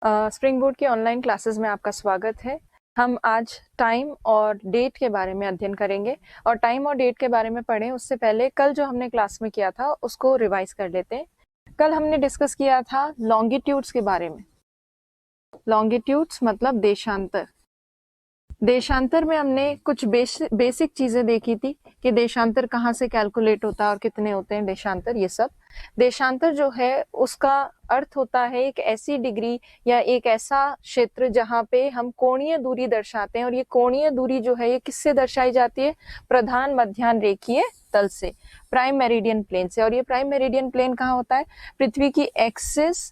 Spring board की online classes में आपका स्वागत है। हम आज टाइम और डेट के बारे में अध्ययन करेंगे और टाइम और डेट के बारे में पढ़ें उससे पहले कल जो हमने क्लास में किया था उसको रिवाइज कर लेते हैं। कल हमने डिस्कस किया था लॉन्गिट्यूड्स के बारे में। लॉन्गिट्यूड्स मतलब देशांतर। देशांतर में हमने कुछ बेसिक चीजें देखी थी कि देशांतर कहाँ से कैलकुलेट होता है और कितने होते हैं देशांतर, ये सब। देशांतर जो है उसका अर्थ होता है एक ऐसी डिग्री या एक ऐसा क्षेत्र जहाँ पे हम कोणीय दूरी दर्शाते हैं, और ये कोणीय दूरी जो है ये किससे दर्शाई जाती है? प्रधान मध्याह्न रेखीय तल से, प्राइम मेरिडियन प्लेन से। और ये प्राइम मेरिडियन प्लेन कहाँ होता है? पृथ्वी की एक्सिस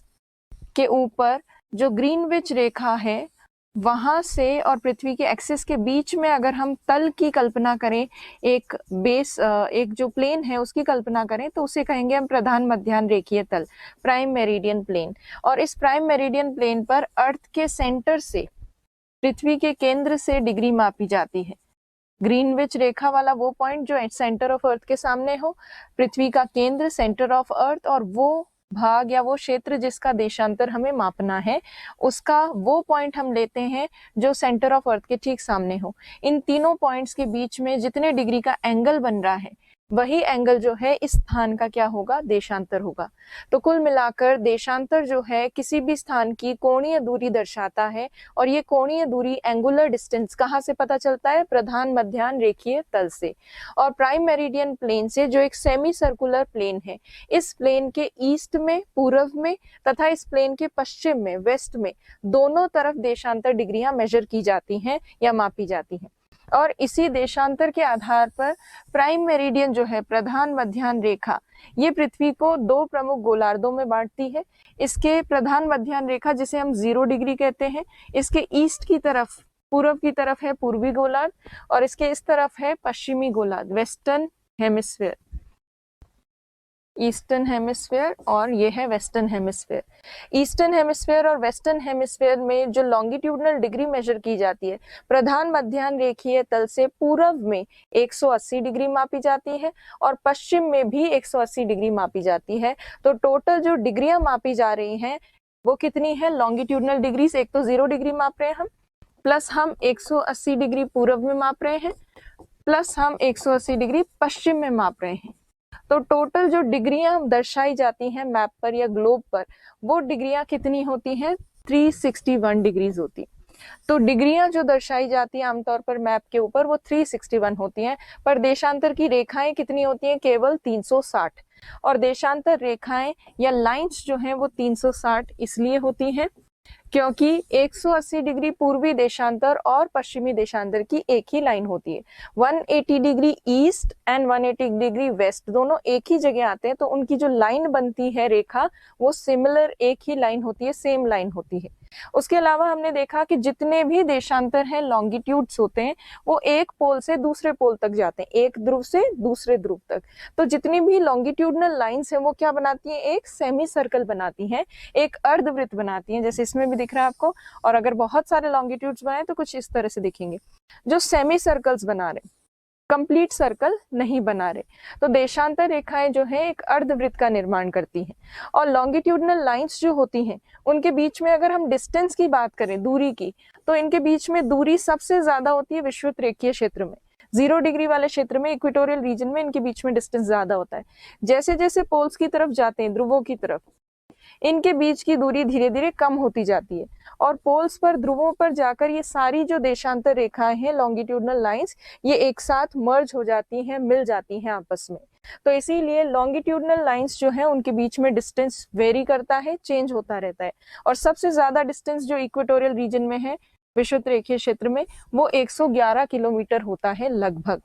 के ऊपर जो ग्रीनविच रेखा है वहां से और पृथ्वी के एक्सिस के बीच में अगर हम तल की कल्पना करें, एक एक जो प्लेन है उसकी कल्पना करें, तो उसे कहेंगे हम प्रधान मध्याह्न रेखीय तल, प्राइम मेरिडियन प्लेन। और इस प्राइम मेरिडियन प्लेन पर अर्थ के सेंटर से, पृथ्वी के केंद्र से डिग्री मापी जाती है। ग्रीनविच रेखा वाला वो पॉइंट जो सेंटर ऑफ अर्थ के सामने हो, पृथ्वी का केंद्र सेंटर ऑफ अर्थ, और वो भाग या वो क्षेत्र जिसका देशांतर हमें मापना है, उसका वो पॉइंट हम लेते हैं जो सेंटर ऑफ अर्थ के ठीक सामने हो। इन तीनों पॉइंट्स के बीच में जितने डिग्री का एंगल बन रहा है वही एंगल जो है इस स्थान का क्या होगा? देशांतर होगा। तो कुल मिलाकर देशांतर जो है किसी भी स्थान की कोणीय दूरी दर्शाता है, और ये कोणीय दूरी एंगुलर डिस्टेंस कहाँ से पता चलता है? प्रधान मध्याह्न रेखीय तल से। और प्राइम मेरिडियन प्लेन से, जो एक सेमी सर्कुलर प्लेन है, इस प्लेन के ईस्ट में, पूर्व में, तथा इस प्लेन के पश्चिम में, वेस्ट में, दोनों तरफ देशांतर डिग्रियां मेजर की जाती हैं या मापी जाती हैं। और इसी देशांतर के आधार पर प्राइम मेरिडियन जो है, प्रधान मध्याह्न रेखा, ये पृथ्वी को दो प्रमुख गोलार्धों में बांटती है। इसके प्रधान मध्याह्न रेखा, जिसे हम 0 डिग्री कहते हैं, इसके ईस्ट की तरफ, पूर्व की तरफ है पूर्वी गोलार्ध, और इसके इस तरफ है पश्चिमी गोलार्ध, वेस्टर्न हेमिस्फीयर। ईस्टर्न हेमिस्फीयर और ये है वेस्टर्न हेमिस्फीयर। ईस्टर्न हेमिस्फीयर और वेस्टर्न हेमिस्फीयर में जो लॉन्गिट्यूडनल डिग्री मेजर की जाती है, प्रधान मध्याह्न रेखीय तल से पूर्व में 180 डिग्री मापी जाती है और पश्चिम में भी 180 डिग्री मापी जाती है। तो टोटल जो डिग्रियां मापी जा रही हैं वो कितनी है? लॉन्गिट्यूडनल डिग्रीज, एक तो 0 डिग्री माप रहे हैं हम, प्लस हम 180 डिग्री पूर्व में माप रहे हैं, प्लस हम 180 डिग्री पश्चिम में माप रहे हैं। तो टोटल जो डिग्रियां दर्शाई जाती हैं मैप पर या ग्लोब पर, वो डिग्रियां कितनी होती हैं? 361 डिग्रीज होती। तो डिग्रियां जो दर्शाई जाती है आमतौर पर मैप के ऊपर वो 361 होती हैं, पर देशांतर की रेखाएं कितनी होती हैं? केवल 360। और देशांतर रेखाएं या लाइंस जो हैं वो 360 इसलिए होती हैं क्योंकि 180 डिग्री पूर्वी देशांतर और पश्चिमी देशांतर की एक ही लाइन होती है। 180 degree east and 180 degree waste दोनों एक ही जगह आते हैं, तो उनकी जो लाइन बनती है रेखा, वो सिमिलर एक ही लाइन होती है, सेम लाइन होती है। उसके अलावा हमने देखा कि जितने भी देशांतर हैं, लॉन्गिट्यूड्स होते हैं, वो एक पोल से दूसरे पोल तक जाते हैं, एक ध्रुव से दूसरे ध्रुव तक। तो जितनी भी लॉन्गिट्यूडनल लाइंस हैं वो क्या बनाती हैं? एक सेमी सर्कल बनाती हैं, एक अर्धवृत्त बनाती हैं, जैसे इसमें भी दिख रहा है आपको। और अगर बहुत सारे लॉन्गिट्यूड्स बनाए तो कुछ इस तरह से दिखेंगे, जो सेमी सर्कल्स बना रहे, कंप्लीट सर्कल नहीं बना रहे। तो देशांतर रेखाएं जो है एक अर्धवृत्त का निर्माण करती हैं। और लॉन्गिट्यूडनल लाइंस जो होती हैं उनके बीच में अगर हम डिस्टेंस की बात करें, दूरी की, तो इनके बीच में दूरी सबसे ज्यादा होती है विषुवत रेखीय क्षेत्र में। 0 डिग्री वाले क्षेत्र में, इक्वेटोरियल रीजन में, इनके बीच में डिस्टेंस ज्यादा होता है। जैसे जैसे पोल्स की तरफ जाते हैं, ध्रुवों की तरफ, इनके बीच की दूरी धीरे धीरे कम होती जाती है, और पोल्स पर, ध्रुवों पर जाकर ये सारी जो देशांतर रेखाएं हैं, लॉन्गिट्यूडनल लाइंस, ये एक साथ मर्ज हो जाती हैं, मिल जाती हैं आपस में। तो इसीलिए लॉन्गिट्यूडनल लाइंस जो है उनके बीच में डिस्टेंस वेरी करता है, चेंज होता रहता है। और सबसे ज्यादा डिस्टेंस जो इक्वेटोरियल रीजन में है, विषुवत रेखीय क्षेत्र में, वो 111 किलोमीटर होता है लगभग।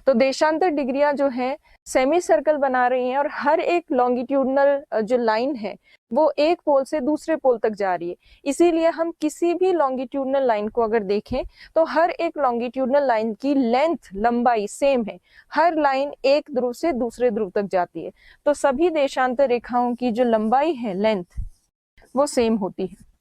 तो देशांतर डिग्रियां जो है सेमी सर्कल बना रही हैं, और हर एक लॉन्गिट्यूडनल जो लाइन है वो एक पोल से दूसरे पोल तक जा रही है। इसीलिए हम किसी भी लॉन्गिट्यूडनल लाइन को अगर देखें तो हर एक लॉन्गिट्यूडनल लाइन की लेंथ, लंबाई सेम है, हर लाइन एक ध्रुव से दूसरे ध्रुव तक जाती है। तो सभी देशांतर रेखाओं की जो लंबाई है, लेंथ, वो सेम होती है।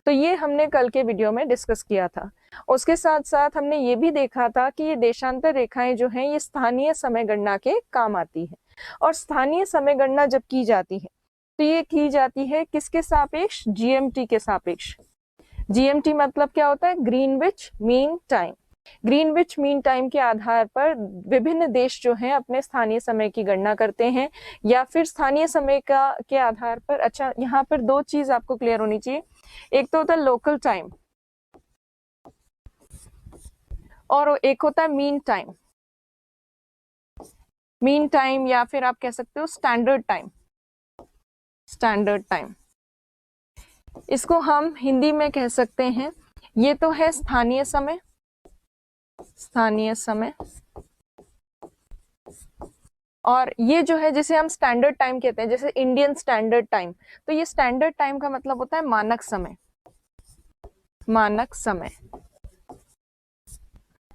तो ये हमने कल के वीडियो में डिस्कस किया था। उसके साथ साथ हमने ये भी देखा था कि ये देशांतर रेखाएं जो हैं ये स्थानीय समय गणना के काम आती है। और स्थानीय समय गणना जब की जाती है तो ये की जाती है किसके सापेक्ष? जीएमटी के सापेक्ष। जीएमटी मतलब क्या होता है? Greenwich mean time. Greenwich mean time के आधार पर विभिन्न देश जो हैं अपने स्थानीय समय की गणना करते हैं, या फिर स्थानीय समय का के आधार पर। अच्छा, यहाँ पर दो चीज आपको क्लियर होनी चाहिए, एक तो होता है लोकल टाइम और एक होता है मीन टाइम। मीन टाइम या फिर आप कह सकते हो स्टैंडर्ड टाइम। स्टैंडर्ड टाइम इसको हम हिंदी में कह सकते हैं, ये तो है स्थानीय समय। स्थानीय समय, और ये जो है जिसे हम स्टैंडर्ड टाइम कहते हैं, जैसे इंडियन स्टैंडर्ड टाइम, तो ये स्टैंडर्ड टाइम का मतलब होता है मानक समय। मानक समय।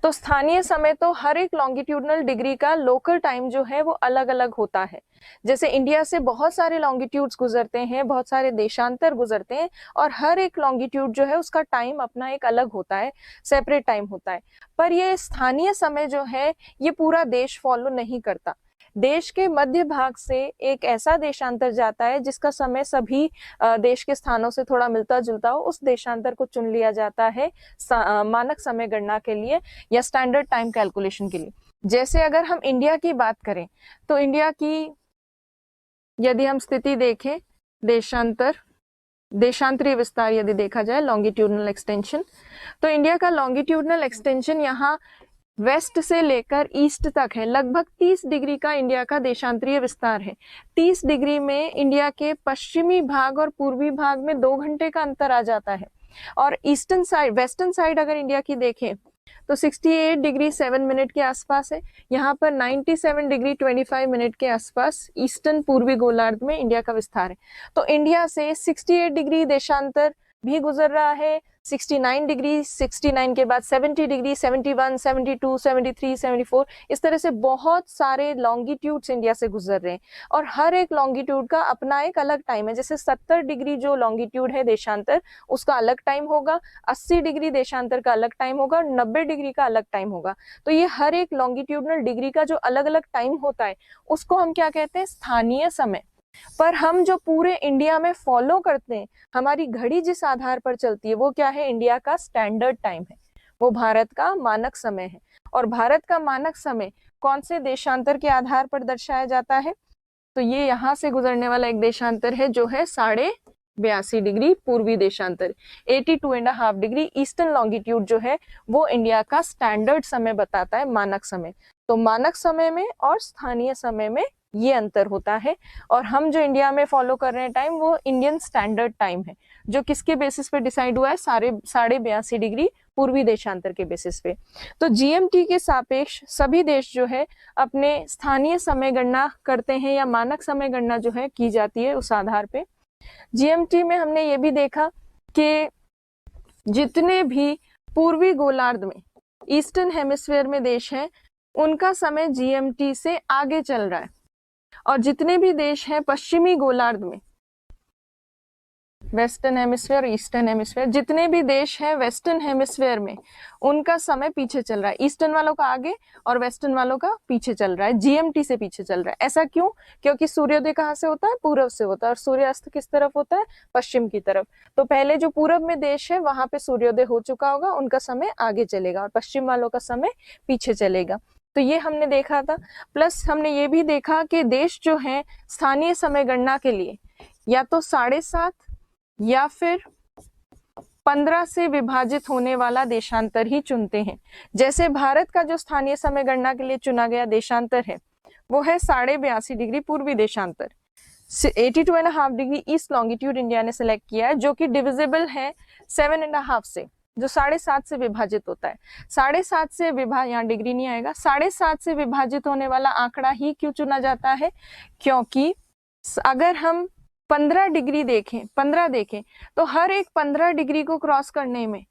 तो स्थानीय समय तो हर एक लॉन्गिट्यूडनल डिग्री का लोकल टाइम जो है वो अलग अलग होता है। जैसे इंडिया से बहुत सारे लॉन्गिट्यूड्स गुजरते हैं, बहुत सारे देशांतर गुजरते हैं, और हर एक लॉन्गिट्यूड जो है उसका टाइम अपना एक अलग होता है, सेपरेट टाइम होता है। पर ये स्थानीय समय जो है ये पूरा देश फॉलो नहीं करता। देश के मध्य भाग से एक ऐसा देशांतर जाता है जिसका समय सभी देश के स्थानों से थोड़ा मिलता जुलता हो, उस देशांतर को चुन लिया जाता है मानक समय गणना के लिए या स्टैंडर्ड टाइम कैलकुलेशन के लिए। जैसे अगर हम इंडिया की बात करें तो इंडिया की यदि हम स्थिति देखें, देशांतरीय विस्तार यदि देखा जाए, लॉन्गिट्यूडनल एक्सटेंशन, तो इंडिया का लॉन्गिट्यूडनल एक्सटेंशन यहाँ वेस्ट से लेकर ईस्ट तक है। लगभग 30 डिग्री का इंडिया का देशांतरीय विस्तार है। 30 डिग्री में इंडिया के पश्चिमी भाग और पूर्वी भाग में 2 घंटे का अंतर आ जाता है। और ईस्टर्न साइड, वेस्टर्न साइड अगर इंडिया की देखें तो 68 डिग्री 7 मिनट के आसपास है। यहाँ पर 97 डिग्री 25 मिनट के आसपास ईस्टर्न पूर्वी गोलार्ध में इंडिया का विस्तार है। तो इंडिया से 68 डिग्री देशांतर भी गुजर रहा है, 69 डिग्री, 69 के बाद 70 डिग्री, 71, 72, 73, 74, इस तरह से बहुत सारे लॉन्गिट्यूड्स इंडिया से गुजर रहे हैं। और हर एक लॉन्गिट्यूड का अपना एक अलग टाइम है। जैसे 70 डिग्री जो लॉन्गिट्यूड है देशांतर, उसका अलग टाइम होगा, 80 डिग्री देशांतर का अलग टाइम होगा, और 90 डिग्री का अलग टाइम होगा। तो ये हर एक लॉन्गिट्यूडनल डिग्री का जो अलग अलग टाइम होता है उसको हम क्या कहते हैं? स्थानीय समय। पर हम जो पूरे इंडिया में फॉलो करते हैं, हमारी घड़ी जिस आधार पर चलती है वो क्या है? इंडिया का स्टैंडर्ड टाइम है, वो भारत का मानक समय है। और भारत का मानक समय कौन से देशांतर के आधार पर दर्शाया जाता है? तो ये यहाँ से गुजरने वाला एक देशांतर है जो है 82.5 डिग्री पूर्वी देशांतर। 82.5 डिग्री ईस्टर्न लॉन्गिट्यूड जो है वो इंडिया का स्टैंडर्ड समय बताता है, मानक समय। तो मानक समय में और स्थानीय समय में ये अंतर होता है। और हम जो इंडिया में फॉलो कर रहे हैं टाइम, वो इंडियन स्टैंडर्ड टाइम है, जो किसके बेसिस पे डिसाइड हुआ है? 82.5 डिग्री पूर्वी देशांतर के बेसिस पे। तो जीएमटी के सापेक्ष सभी देश जो है अपने स्थानीय समय गणना करते हैं, या मानक समय गणना जो है की जाती है उस आधार पे। जीएमटी में हमने ये भी देखा कि जितने भी पूर्वी गोलार्ध में, ईस्टर्न हेमिस्फीयर में देश हैं, उनका समय जीएमटी से आगे चल रहा है। और जितने भी देश हैं पश्चिमी गोलार्ध में, वेस्टर्न हेमिस्फीयर, ईस्टर्न हेमिस्फीयर, जितने भी देश हैं वेस्टर्न हेमिस्फीयर में, उनका समय पीछे चल रहा है। ईस्टर्न वालों का आगे और वेस्टर्न वालों का पीछे चल रहा है, जीएमटी से पीछे चल रहा है। ऐसा क्यों? क्योंकि सूर्योदय कहाँ से होता है? पूर्व से होता है, और सूर्यास्त किस तरफ होता है? पश्चिम की तरफ। तो पहले जो पूर्व में देश है वहां पे सूर्योदय हो चुका होगा, उनका समय आगे चलेगा, और पश्चिम वालों का समय पीछे चलेगा। तो ये हमने देखा था। प्लस हमने ये भी देखा कि देश जो है स्थानीय समय गणना के लिए या तो 7.5 या फिर 15 से विभाजित होने वाला देशांतर ही चुनते हैं। जैसे भारत का जो स्थानीय समय गणना के लिए चुना गया देशांतर है वो है 82.5 डिग्री पूर्वी देशांतर। 82.5 डिग्री ईस्ट लॉन्गिट्यूड इंडिया ने सिलेक्ट किया है, जो कि डिविजिबल है 7.5 से, जो 7.5 से विभाजित होता है। 7.5 से यहाँ डिग्री नहीं आएगा, 7.5 से विभाजित होने वाला आंकड़ा ही क्यों चुना जाता है? क्योंकि अगर हम 15 डिग्री देखें, 15 देखें, तो हर एक 15 डिग्री को क्रॉस करने में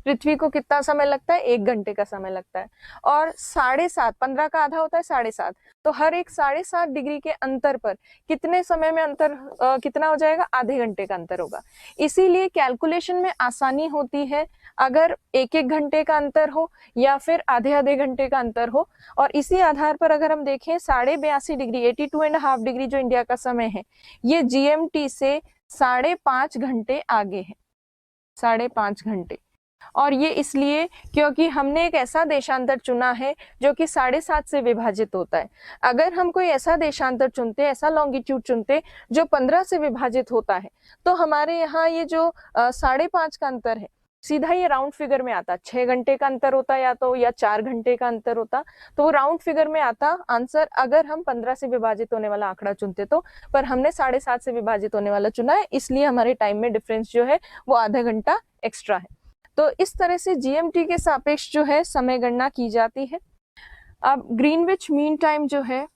पृथ्वी को कितना समय लगता है, 1 घंटे का समय लगता है। और 7.5, 15 का आधा होता है 7.5, तो हर एक 7.5 डिग्री के अंतर पर कितने समय में अंतर कितना हो जाएगा, आधे घंटे का अंतर होगा। इसीलिए कैलकुलेशन में आसानी होती है अगर 1-1 घंटे का अंतर हो या फिर आधे आधे घंटे का अंतर हो। और इसी आधार पर अगर हम देखें 82.5 डिग्री 82.5 डिग्री जो इंडिया का समय है, ये जीएमटी से 5.5 घंटे आगे है, 5.5 घंटे। और ये इसलिए क्योंकि हमने एक ऐसा देशांतर चुना है जो कि 7.5 से विभाजित होता है। अगर हम कोई ऐसा देशांतर चुनते, ऐसा लॉन्गिट्यूड चुनते जो 15 से विभाजित होता है, तो हमारे यहाँ ये जो 5.5 का अंतर है सीधा ये राउंड फिगर में आता। 6 घंटे का अंतर होता या तो, या 4 घंटे का अंतर होता, तो वो राउंड फिगर में आता आंसर अगर हम 15 से विभाजित होने वाला आंकड़ा चुनते तो। पर हमने 7.5 से विभाजित होने वाला चुना है, इसलिए हमारे टाइम में डिफरेंस जो है वो आधा घंटा एक्स्ट्रा है। तो इस तरह से जीएमटी के सापेक्ष जो है समय गणना की जाती है। अब ग्रीनविच मीन टाइम जो है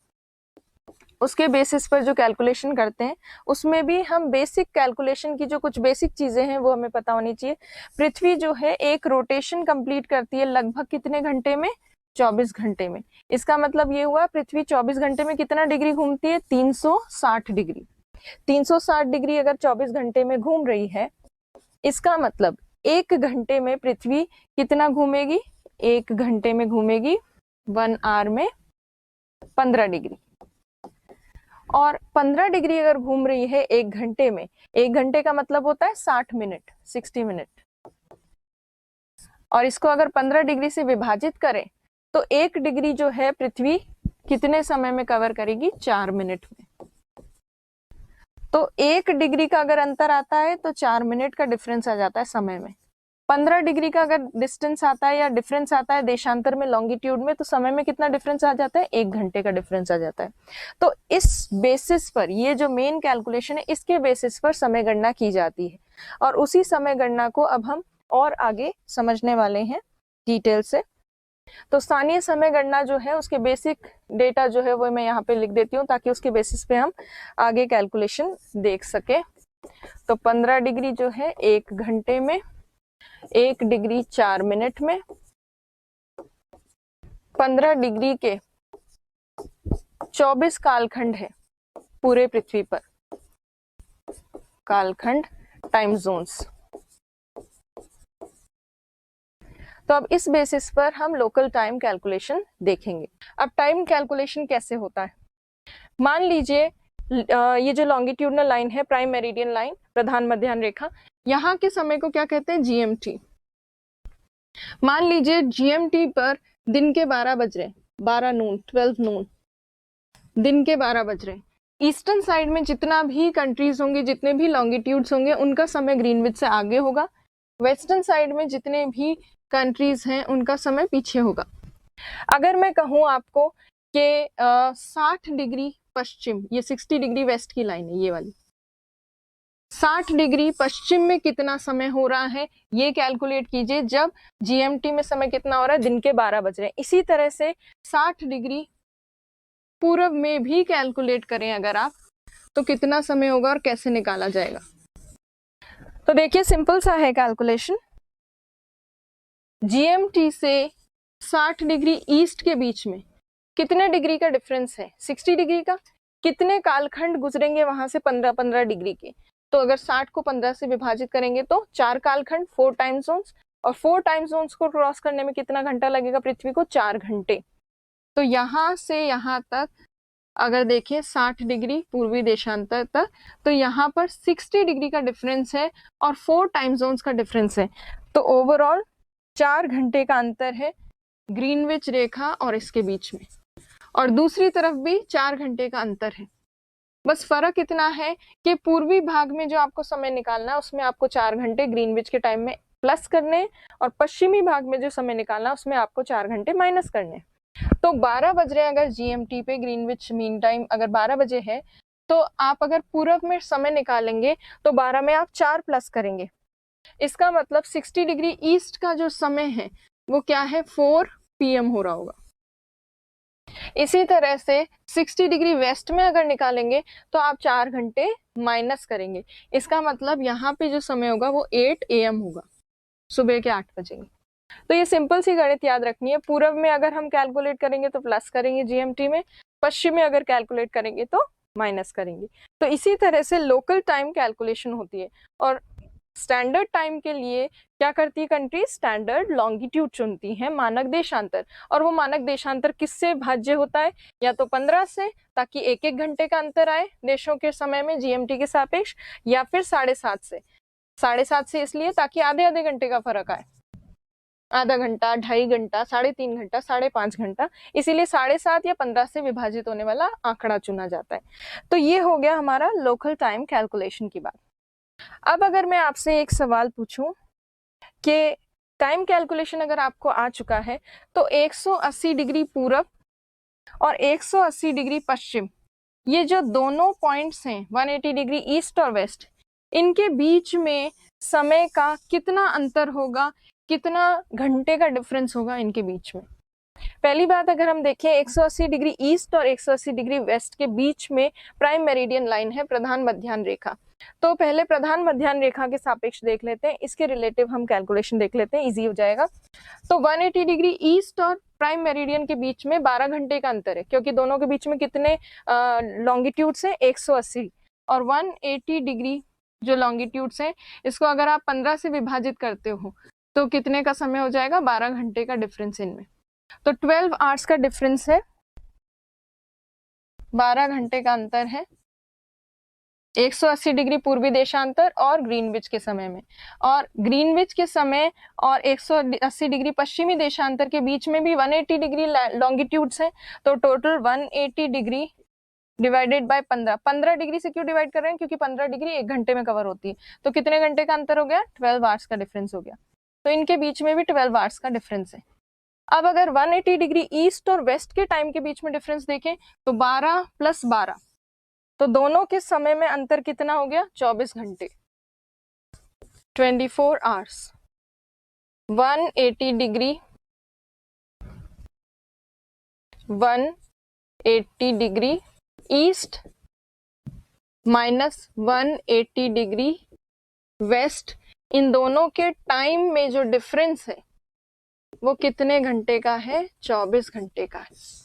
उसके बेसिस पर जो कैलकुलेशन करते हैं, उसमें भी हम बेसिक कैलकुलेशन की जो कुछ बेसिक चीजें हैं वो हमें पता होनी चाहिए। पृथ्वी जो है एक रोटेशन कंप्लीट करती है लगभग कितने घंटे में, 24 घंटे में। इसका मतलब ये हुआ पृथ्वी 24 घंटे में कितना डिग्री घूमती है, 360 डिग्री। 360 डिग्री अगर 24 घंटे में घूम रही है, इसका मतलब 1 घंटे में पृथ्वी कितना घूमेगी, 1 घंटे में घूमेगी 1 आवर में 15 डिग्री। और 15 डिग्री अगर घूम रही है 1 घंटे में, 1 घंटे का मतलब होता है 60 मिनट, 60 मिनट। और इसको अगर 15 डिग्री से विभाजित करें तो 1 डिग्री जो है पृथ्वी कितने समय में कवर करेगी, 4 मिनट में। तो 1 डिग्री का अगर अंतर आता है तो 4 मिनट का डिफरेंस आ जाता है समय में। 15 डिग्री का अगर डिस्टेंस आता है या डिफरेंस आता है देशांतर में, लॉन्गिट्यूड में, तो समय में कितना डिफरेंस आ जाता है, 1 घंटे का डिफरेंस आ जाता है। तो इस बेसिस पर, ये जो मेन कैलकुलेशन है इसके बेसिस पर समय गणना की जाती है। और उसी समय गणना को अब हम और आगे समझने वाले हैं डिटेल से। तो स्थानीय समय गणना जो है उसके बेसिक डेटा जो है वो मैं यहाँ पे लिख देती हूँ ताकि उसके बेसिस पे हम आगे कैलकुलेशन देख सके। तो 15 डिग्री जो है 1 घंटे में, 1 डिग्री 4 मिनट में, 15 डिग्री के 24 कालखंड है पूरे पृथ्वी पर, कालखंड, टाइम जोन्स। तो अब इस बेसिस पर हम लोकल टाइम कैलकुलेशन देखेंगे। अब टाइम कैलकुलेशन कैसे होता है, मान लीजिए ये जो लॉन्गिट्यूडनल लाइन है, प्राइम मेरिडियन लाइन, प्रधान मध्याह्न रेखा, यहाँ के समय को क्या कहते हैं, जीएमटी। मान लीजिए जीएमटी पर दिन के 12 बज रहे, 12 नून, 12 नून, दिन के 12 बज रहे। ईस्टर्न साइड में जितना भी कंट्रीज होंगे, जितने भी लॉन्गिट्यूड्स होंगे, उनका समय ग्रीनविच से आगे होगा। वेस्टर्न साइड में जितने भी कंट्रीज हैं उनका समय पीछे होगा। अगर मैं कहूँ आपको कि 60 डिग्री पश्चिम, ये 60 डिग्री वेस्ट की लाइन है ये वाली, 60 डिग्री पश्चिम में कितना समय हो रहा है ये कैलकुलेट कीजिए। जब जीएमटी में समय कितना हो रहा है, दिन के 12 बज रहे हैं। इसी तरह से 60 डिग्री पूर्व में भी कैलकुलेट करें अगर आप, तो कितना समय होगा और कैसे निकाला जाएगा। तो देखिए सिंपल सा है कैलकुलेशन। जीएमटी से 60 डिग्री ईस्ट के बीच में कितने डिग्री का डिफरेंस है, 60 डिग्री का। कितने कालखंड गुजरेंगे वहां से, 15-15 डिग्री के। तो अगर 60 को 15 से विभाजित करेंगे तो 4 कालखंड, 4 टाइम जोन्स, और 4 टाइम जोन्स को क्रॉस करने में कितना घंटा लगेगा पृथ्वी को, 4 घंटे। तो यहाँ से यहाँ तक अगर देखें 60 डिग्री पूर्वी देशांतर तक, तो यहाँ पर 60 डिग्री का डिफरेंस है और 4 टाइम जोन्स का डिफरेंस है। तो ओवरऑल 4 घंटे का अंतर है ग्रीनविच रेखा और इसके बीच में, और दूसरी तरफ भी 4 घंटे का अंतर है। बस फर्क इतना है कि पूर्वी भाग में जो आपको समय निकालना है उसमें आपको 4 घंटे ग्रीनविच के टाइम में प्लस करने, और पश्चिमी भाग में जो समय निकालना है उसमें आपको 4 घंटे माइनस करने। तो 12 बज रहे हैं अगर जीएमटी पे, ग्रीनविच मीन टाइम अगर 12 बजे है, तो आप अगर पूर्व में समय निकालेंगे तो 12 में आप 4 प्लस करेंगे। इसका मतलब 60 डिग्री ईस्ट का जो समय है वो क्या है, 4 PM हो रहा होगा। इसी तरह से 60 डिग्री वेस्ट में अगर निकालेंगे तो आप 4 घंटे माइनस करेंगे। इसका मतलब यहाँ पे जो समय होगा वो 8 AM होगा। सुबह के 8 बजेंगे। तो ये सिंपल सी गणित याद रखनी है। पूर्व में अगर हम कैलकुलेट करेंगे तो प्लस करेंगे जीएमटी में, पश्चिम में अगर कैलकुलेट करेंगे तो माइनस करेंगे। तो इसी तरह से लोकल टाइम कैलकुलेशन होती है। और स्टैंडर्ड टाइम के लिए क्या करती है कंट्री, स्टैंडर्ड लॉन्गिट्यूड चुनती है, मानक देशांतर। और वो मानक देशांतर किससे भाज्य होता है, या तो 15 से, ताकि एक एक घंटे का अंतर आए देशों के समय में जीएमटी के सापेक्ष, या फिर 7.5 से। 7.5 से इसलिए ताकि आधे आधे घंटे का फर्क आए, आधा घंटा, 2.5 घंटा, 3.5 घंटा, 5.5 घंटा, इसीलिए 7.5 या 15 से विभाजित होने वाला आंकड़ा चुना जाता है। तो ये हो गया हमारा लोकल टाइम कैलकुलेशन की बात। अब अगर मैं आपसे एक सवाल पूछूं कि टाइम कैलकुलेशन अगर आपको आ चुका है तो 180 डिग्री पूरब और 180 डिग्री पश्चिम, ये जो दोनों पॉइंट्स हैं 180 डिग्री ईस्ट और वेस्ट, इनके बीच में समय का कितना अंतर होगा, कितना घंटे का डिफरेंस होगा इनके बीच में। पहली बात अगर हम देखें 180 डिग्री ईस्ट और 180 डिग्री वेस्ट के बीच में प्राइम मेरिडियन लाइन है, प्रधान मध्याह्न रेखा। तो पहले प्रधान मध्याह्न रेखा के सापेक्ष देख लेते हैं, इसके रिलेटिव हम कैलकुलेशन देख लेते हैं, इजी हो जाएगा। तो 180 डिग्री ईस्ट और प्राइम मेरिडियन के बीच में 12 घंटे का अंतर है, क्योंकि दोनों के बीच में कितने लॉन्गिट्यूड्स है, 180 और 180 डिग्री जो लॉन्गिट्यूड्स है, इसको अगर आप 15 से विभाजित करते हो तो कितने का समय हो जाएगा, 12 घंटे का डिफरेंस इनमें। तो 12 आवर्स का डिफरेंस है, 12 घंटे का अंतर है 180 डिग्री पूर्वी देशांतर और ग्रीनविच के समय में। और ग्रीनविच के समय और 180 डिग्री पश्चिमी देशांतर के बीच में भी 180 डिग्री लॉन्गिट्यूड्स हैं। तो total 180 degree divided by 15 degree से क्यों डिवाइड कर रहे हैं, क्योंकि 15 डिग्री 1 घंटे में कवर होती है। तो कितने घंटे का अंतर हो गया, 12 आवर्स का डिफरेंस हो गया। तो इनके बीच में भी 12 आवर्स का डिफरेंस है। अब अगर 180 डिग्री ईस्ट और वेस्ट के टाइम के बीच में डिफरेंस देखें तो 12 + 12, तो दोनों के समय में अंतर कितना हो गया, 24 घंटे, 24 hours. 180 degree 180 degree east minus 180 degree west, इन दोनों के टाइम में जो डिफरेंस है वो कितने घंटे का है, 24 घंटे का है।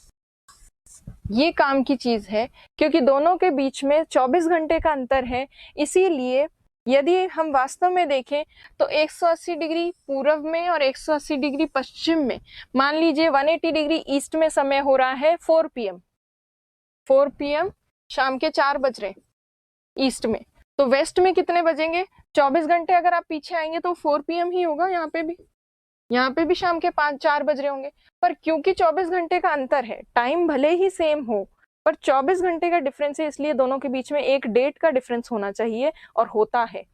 ये काम की चीज है, क्योंकि दोनों के बीच में 24 घंटे का अंतर है। इसीलिए यदि हम वास्तव में देखें तो 180 डिग्री पूर्व में और 180 डिग्री पश्चिम में, मान लीजिए 180 डिग्री ईस्ट में समय हो रहा है 4 PM, 4 PM शाम के 4 बज रहे ईस्ट में, तो वेस्ट में कितने बजेंगे, 24 घंटे अगर आप पीछे आएंगे तो 4 PM ही होगा। यहाँ पे भी शाम के 4 बज रहे होंगे। पर क्योंकि 24 घंटे का अंतर है, टाइम भले ही सेम हो पर 24 घंटे का डिफरेंस है, इसलिए दोनों के बीच में एक डेट का डिफरेंस होना चाहिए, और होता है।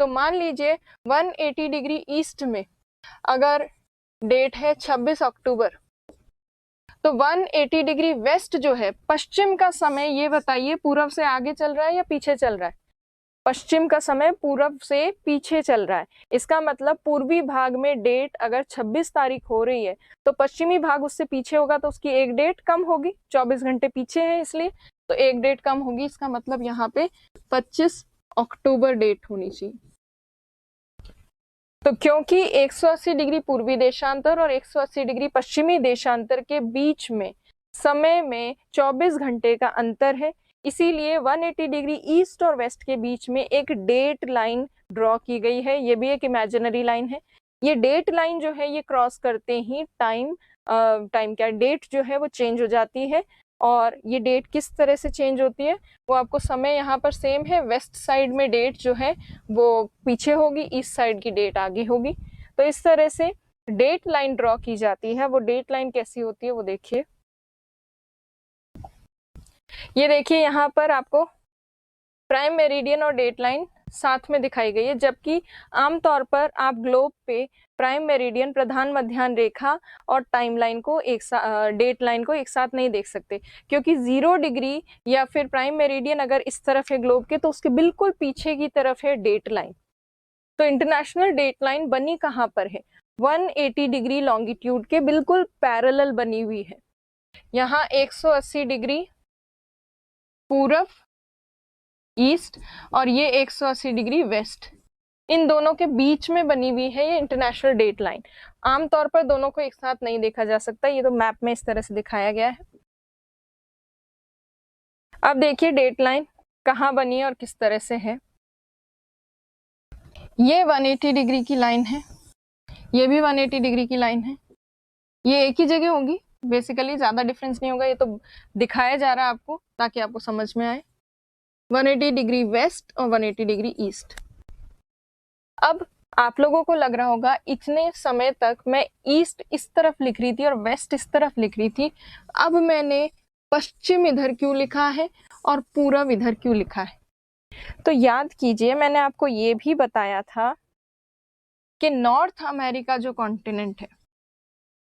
तो मान लीजिए 180 डिग्री ईस्ट में अगर डेट है 26 अक्टूबर, तो 180 डिग्री वेस्ट जो है पश्चिम का समय, ये बताइए पूर्व से आगे चल रहा है या पीछे चल रहा है, पश्चिम का समय पूर्व से पीछे चल रहा है। इसका मतलब पूर्वी भाग में डेट अगर 26 तारीख हो रही है तो पश्चिमी भाग उससे पीछे होगा, तो उसकी एक डेट कम होगी, 24 घंटे पीछे है इसलिए, तो एक डेट कम होगी। इसका मतलब यहाँ पे 25 अक्टूबर डेट होनी चाहिए। तो क्योंकि 180 डिग्री पूर्वी देशांतर और 180 डिग्री पश्चिमी देशांतर के बीच में समय में 24 घंटे का अंतर है, इसीलिए 180 डिग्री ईस्ट और वेस्ट के बीच में एक डेट लाइन ड्रॉ की गई है। ये भी एक इमेजिनरी लाइन है। ये डेट लाइन जो है ये क्रॉस करते ही टाइम क्या डेट जो है वो चेंज हो जाती है। और ये डेट किस तरह से चेंज होती है वो आपको समय यहाँ पर सेम है, वेस्ट साइड में डेट जो है वो पीछे होगी, ईस्ट साइड की डेट आगे होगी। तो इस तरह से डेट लाइन ड्रॉ की जाती है। वो डेट लाइन कैसी होती है वो देखिए, ये देखिए यहाँ पर आपको प्राइम मेरिडियन और डेट लाइन साथ में दिखाई गई है, जबकि आमतौर पर आप ग्लोब पे प्राइम मेरिडियन, प्रधान मध्याह्न रेखा और टाइमलाइन को डेट लाइन को एक साथ नहीं देख सकते, क्योंकि 0 डिग्री या फिर प्राइम मेरिडियन अगर इस तरफ है ग्लोब के तो उसके बिल्कुल पीछे की तरफ है डेट लाइन। तो इंटरनेशनल डेट लाइन बनी कहाँ पर है, 180 डिग्री लॉन्गिट्यूड के बिल्कुल पैरेलल बनी हुई है। यहाँ 180 डिग्री पूरब ईस्ट और ये 180 डिग्री वेस्ट, इन दोनों के बीच में बनी हुई है ये इंटरनेशनल डेट लाइन। आमतौर पर दोनों को एक साथ नहीं देखा जा सकता, ये तो मैप में इस तरह से दिखाया गया है। अब देखिए डेट लाइन कहाँ बनी है और किस तरह से है। ये 180 डिग्री की लाइन है, ये भी 180 डिग्री की लाइन है। ये एक ही जगह होगी, बेसिकली ज्यादा डिफरेंस नहीं होगा, ये तो दिखाया जा रहा है आपको ताकि आपको समझ में आए। 180 डिग्री वेस्ट और 180 डिग्री ईस्ट। अब आप लोगों को लग रहा होगा इतने समय तक मैं ईस्ट इस तरफ लिख रही थी और वेस्ट इस तरफ लिख रही थी, अब मैंने पश्चिम इधर क्यों लिखा है और पूरब इधर क्यों लिखा है? तो याद कीजिए मैंने आपको ये भी बताया था कि नॉर्थ अमेरिका जो कॉन्टिनेंट है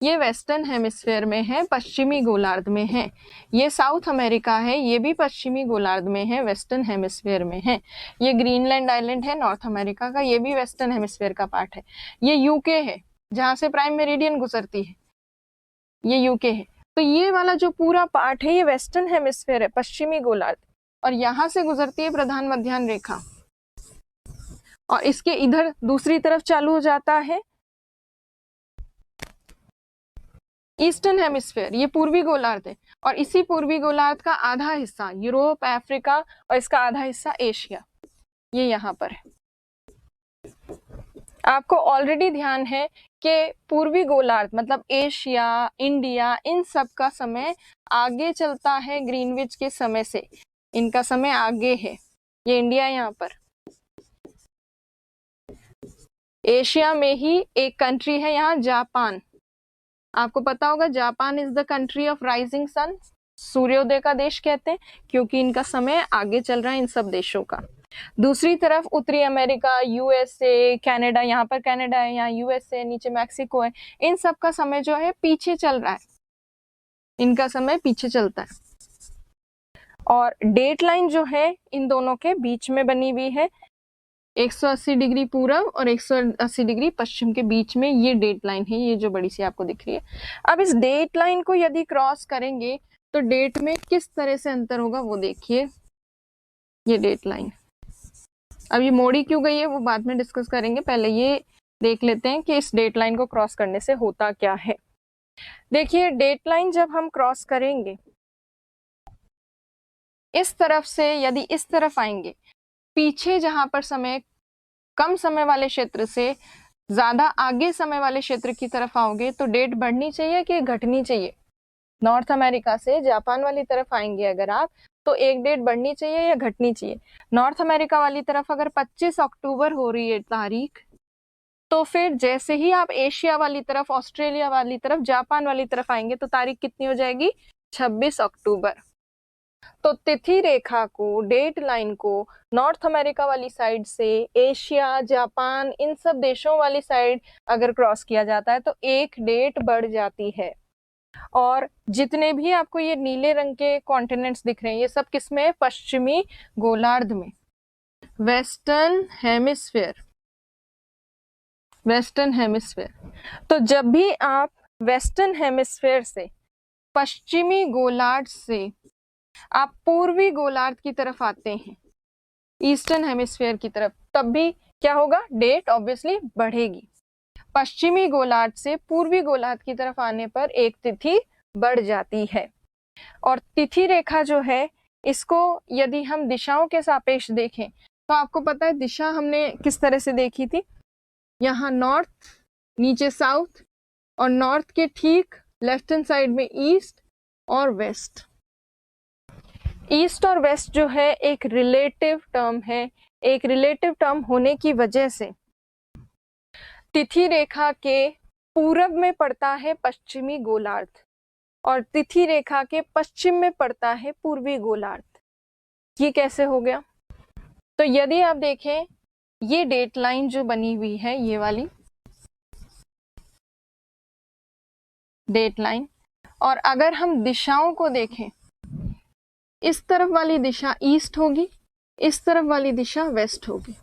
ये वेस्टर्न हेमिस्फेयर में है, पश्चिमी गोलार्ध में है। ये साउथ अमेरिका है, ये भी पश्चिमी गोलार्ध में है, वेस्टर्न हेमिस्फेयर में है। ये ग्रीनलैंड आइलैंड है नॉर्थ अमेरिका का, ये भी वेस्टर्न हेमिस्फेयर का पार्ट है। ये यूके है जहां से प्राइम मेरिडियन गुजरती है, ये यूके है। तो ये वाला जो पूरा पार्ट है ये वेस्टर्न हेमिस्फेयर है, पश्चिमी गोलार्ध, और यहां से गुजरती है प्रधान मध्याह्न रेखा और इसके इधर दूसरी तरफ चालू हो जाता है ईस्टर्न हेमिस्फेयर, ये पूर्वी गोलार्ध है। और इसी पूर्वी गोलार्ध का आधा हिस्सा यूरोप, अफ्रीका और इसका आधा हिस्सा एशिया, ये यहाँ पर है। आपको ऑलरेडी ध्यान है कि पूर्वी गोलार्ध मतलब एशिया, इंडिया, इन सब का समय आगे चलता है ग्रीनविच के समय से, इनका समय आगे है। ये इंडिया यहाँ पर, एशिया में ही एक कंट्री है यहाँ जापान। आपको पता होगा Japan is the country of rising sun, सूर्योदय का देश कहते हैं क्योंकि इनका समय आगे चल रहा है इन सब देशों का। दूसरी तरफ उत्तरी अमेरिका, यूएसए, कनाडा, यहाँ पर कनाडा है, यहाँ यूएसए, नीचे मैक्सिको है, इन सब का समय जो है पीछे चल रहा है, इनका समय पीछे चलता है। और डेट लाइन जो है इन दोनों के बीच में बनी हुई है, 180 डिग्री पूरब और 180 डिग्री पश्चिम के बीच में ये डेट लाइन है, ये जो बड़ी सी आपको दिख रही है। अब इस डेट लाइन को यदि क्रॉस करेंगे तो डेट में किस तरह से अंतर होगा वो देखिए। ये डेट लाइन, अब ये मोड़ी क्यों गई है वो बाद में डिस्कस करेंगे, पहले ये देख लेते हैं कि इस डेट लाइन को क्रॉस करने से होता क्या है। देखिए डेट लाइन जब हम क्रॉस करेंगे इस तरफ से, यदि इस तरफ आएंगे, पीछे जहां पर समय कम समय वाले क्षेत्र से ज्यादा आगे समय वाले क्षेत्र की तरफ आओगे तो डेट बढ़नी चाहिए कि घटनी चाहिए? नॉर्थ अमेरिका से जापान वाली तरफ आएंगे अगर आप, तो एक डेट बढ़नी चाहिए या घटनी चाहिए? नॉर्थ अमेरिका वाली तरफ अगर 25 अक्टूबर हो रही है तारीख, तो फिर जैसे ही आप एशिया वाली तरफ, ऑस्ट्रेलिया वाली तरफ, जापान वाली तरफ आएंगे तो तारीख कितनी हो जाएगी? 26 अक्टूबर। तो तिथि रेखा को, डेट लाइन को नॉर्थ अमेरिका वाली साइड से एशिया, जापान, इन सब देशों वाली साइड अगर क्रॉस किया जाता है तो एक डेट बढ़ जाती है। और जितने भी आपको ये नीले रंग के कॉन्टिनेंट्स दिख रहे हैं ये सब किसमें? पश्चिमी गोलार्ध में, वेस्टर्न हेमिस्फेयर, वेस्टर्न हेमिस्फेयर। तो जब भी आप वेस्टर्न हेमिस्फेयर से, पश्चिमी गोलार्ध से आप पूर्वी गोलार्ध की तरफ आते हैं, ईस्टर्न हेमिस्फेयर की तरफ, तब भी क्या होगा? डेट ऑब्वियसली बढ़ेगी। पश्चिमी गोलार्ध से पूर्वी गोलार्ध की तरफ आने पर एक तिथि बढ़ जाती है। और तिथि रेखा जो है इसको यदि हम दिशाओं के सापेक्ष देखें तो आपको पता है दिशा हमने किस तरह से देखी थी, यहाँ नॉर्थ, नीचे साउथ, और नॉर्थ के ठीक लेफ्ट हैंड साइड में ईस्ट और वेस्ट। ईस्ट और वेस्ट जो है एक रिलेटिव टर्म है, एक रिलेटिव टर्म होने की वजह से तिथि रेखा के पूरब में पड़ता है पश्चिमी गोलार्ध और तिथि रेखा के पश्चिम में पड़ता है पूर्वी गोलार्ध। ये कैसे हो गया? तो यदि आप देखें ये डेट लाइन जो बनी हुई है, ये वाली डेट लाइन, और अगर हम दिशाओं को देखें, इस तरफ वाली दिशा ईस्ट होगी, इस तरफ वाली दिशा वेस्ट होगी,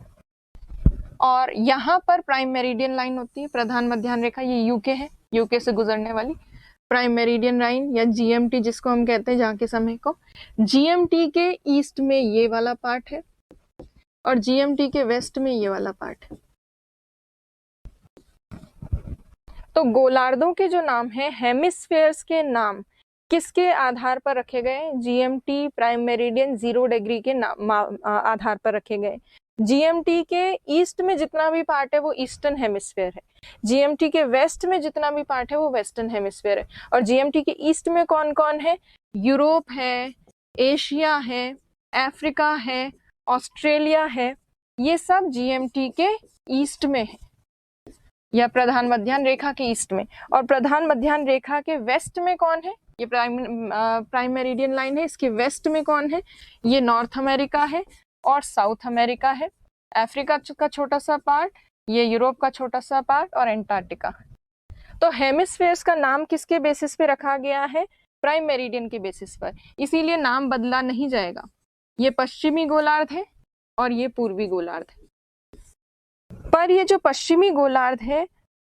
और यहाँ पर प्राइम मेरिडियन लाइन होती है, प्रधान मध्याह्न रेखा, ये यूके है, यूके से गुजरने वाली प्राइम मेरिडियन लाइन या जीएमटी जिसको हम कहते हैं, जहाँ के समय को, जीएमटी के ईस्ट में ये वाला पार्ट है, और जीएमटी के वेस्ट में ये वाला पार्ट है। तो गोलार्धों के जो नाम है, हेमिस्फेयर्स के नाम किसके आधार पर रखे गए? जीएमटी, प्राइम मेरिडियन, 0 डिग्री के नाम आधार पर रखे गए। जीएमटी के ईस्ट में जितना भी पार्ट है वो ईस्टर्न हेमिस्फेयर है, जीएमटी के वेस्ट में जितना भी पार्ट है वो वेस्टर्न हेमिस्फेयर है। और जीएमटी के ईस्ट में कौन कौन है? यूरोप है, एशिया है, अफ्रीका है, ऑस्ट्रेलिया है, ये सब जीएमटी के ईस्ट में है, या प्रधान मध्याह्न रेखा के ईस्ट में। और प्रधान मध्याह्न रेखा के वेस्ट में कौन है? ये प्राइम मेरिडियन लाइन है, इसके वेस्ट में कौन है? ये नॉर्थ अमेरिका है और साउथ अमेरिका है, अफ्रीका का छोटा सा पार्ट, ये यूरोप का छोटा सा पार्ट और एंटार्क्टिका। तो हेमिस्फेयर्स का नाम किसके बेसिस पे रखा गया है? प्राइम मेरिडियन के बेसिस पर, इसीलिए नाम बदला नहीं जाएगा। ये पश्चिमी गोलार्ध है और ये पूर्वी गोलार्ध है। पर ये जो पश्चिमी गोलार्ध है,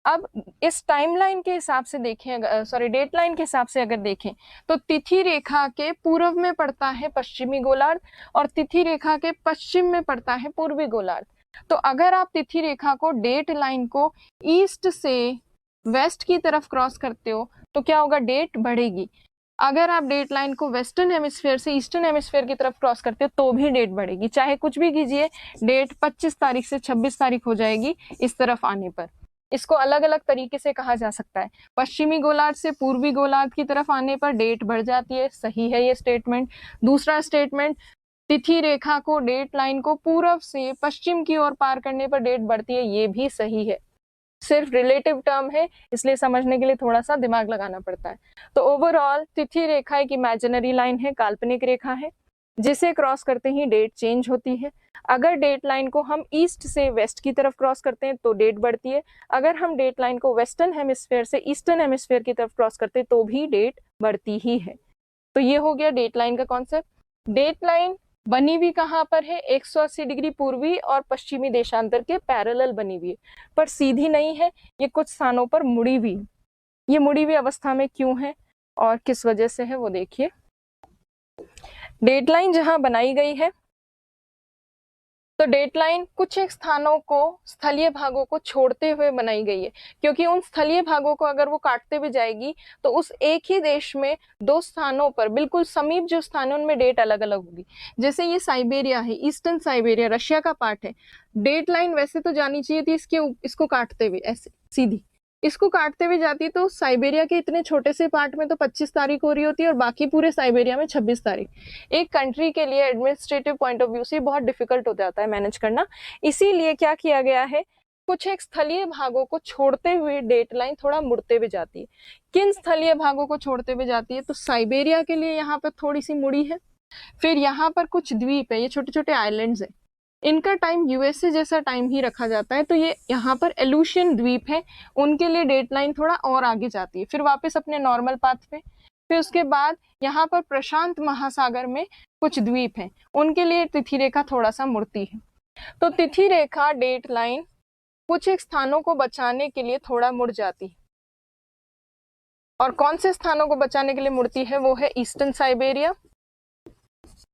अब इस टाइमलाइन के हिसाब से देखें, सॉरी डेट लाइन के हिसाब से अगर देखें तो तिथि रेखा के पूर्व में पड़ता है पश्चिमी गोलार्ध और तिथि रेखा के पश्चिम में पड़ता है पूर्वी गोलार्ध। तो अगर आप तिथि रेखा को, डेट लाइन को ईस्ट से वेस्ट की तरफ क्रॉस करते हो तो क्या होगा? डेट बढ़ेगी। अगर आप डेट लाइन को वेस्टर्न हेमिस्फेयर से ईस्टर्न हेमिस्फेयर की तरफ क्रॉस करते हो तो भी डेट बढ़ेगी, चाहे कुछ भी कीजिए, डेट 25 तारीख से 26 तारीख हो जाएगी इस तरफ आने पर। इसको अलग अलग तरीके से कहा जा सकता है। पश्चिमी गोलार्ध से पूर्वी गोलार्ध की तरफ आने पर डेट बढ़ जाती है, सही है ये स्टेटमेंट। दूसरा स्टेटमेंट, तिथि रेखा को, डेट लाइन को पूर्व से पश्चिम की ओर पार करने पर डेट बढ़ती है, ये भी सही है। सिर्फ रिलेटिव टर्म है, इसलिए समझने के लिए थोड़ा सा दिमाग लगाना पड़ता है। तो ओवरऑल तिथि रेखा एक इमेजिनरी लाइन है, काल्पनिक रेखा है, जिसे क्रॉस करते ही डेट चेंज होती है। अगर डेट लाइन को हम ईस्ट से वेस्ट की तरफ क्रॉस करते हैं तो डेट बढ़ती है, अगर हम डेट लाइन को वेस्टर्न हेमिस्फेयर से ईस्टर्न हेमिस्फेयर की तरफ क्रॉस करते हैं तो भी डेट बढ़ती ही है। तो ये हो गया डेट लाइन का कॉन्सेप्ट। डेट लाइन बनी हुई कहाँ पर है? 180 डिग्री पूर्वी और पश्चिमी देशांतर के पैरेलल बनी हुई है, पर सीधी नहीं है, ये कुछ स्थानों पर मुड़ी हुई। ये मुड़ी हुई अवस्था में क्यों है और किस वजह से है वो देखिए। डेटलाइन जहां बनाई गई है तो डेटलाइन कुछ एक स्थानों को, स्थलीय भागों को छोड़ते हुए बनाई गई है, क्योंकि उन स्थलीय भागों को अगर वो काटते हुए जाएगी तो उस एक ही देश में दो स्थानों पर बिल्कुल समीप जो स्थान है उनमें डेट अलग अलग होगी। जैसे ये साइबेरिया है, ईस्टर्न साइबेरिया रशिया का पार्ट है, डेट लाइन वैसे तो जानी चाहिए थी इसको काटते हुए ऐसे सीधी, इसको काटते हुए जाती तो साइबेरिया के इतने छोटे से पार्ट में तो 25 तारीख हो रही होती है और बाकी पूरे साइबेरिया में 26 तारीख। एक कंट्री के लिए एडमिनिस्ट्रेटिव पॉइंट ऑफ व्यू से बहुत डिफिकल्ट हो जाता है मैनेज करना। इसीलिए क्या किया गया है, कुछ एक स्थलीय भागों को छोड़ते हुए डेट लाइन थोड़ा मुड़ते हुए जाती है। किन स्थलीय भागों को छोड़ते हुए जाती है? तो साइबेरिया के लिए यहाँ पर थोड़ी सी मुड़ी है, फिर यहाँ पर कुछ द्वीप है, ये छोटे छोटे आइलैंड्स है, इनका टाइम यूएसए जैसा टाइम ही रखा जाता है, तो ये यहाँ पर एलुशियन द्वीप है, उनके लिए डेट लाइन थोड़ा और आगे जाती है, फिर वापस अपने नॉर्मल पाथ पे। फिर उसके बाद यहाँ पर प्रशांत महासागर में कुछ द्वीप हैं, उनके लिए तिथि रेखा थोड़ा सा मुड़ती है। तो तिथि रेखा, डेट लाइन कुछ एक स्थानों को बचाने के लिए थोड़ा मुड़ जाती है। और कौन से स्थानों को बचाने के लिए मुड़ती है? वो है ईस्टर्न साइबेरिया,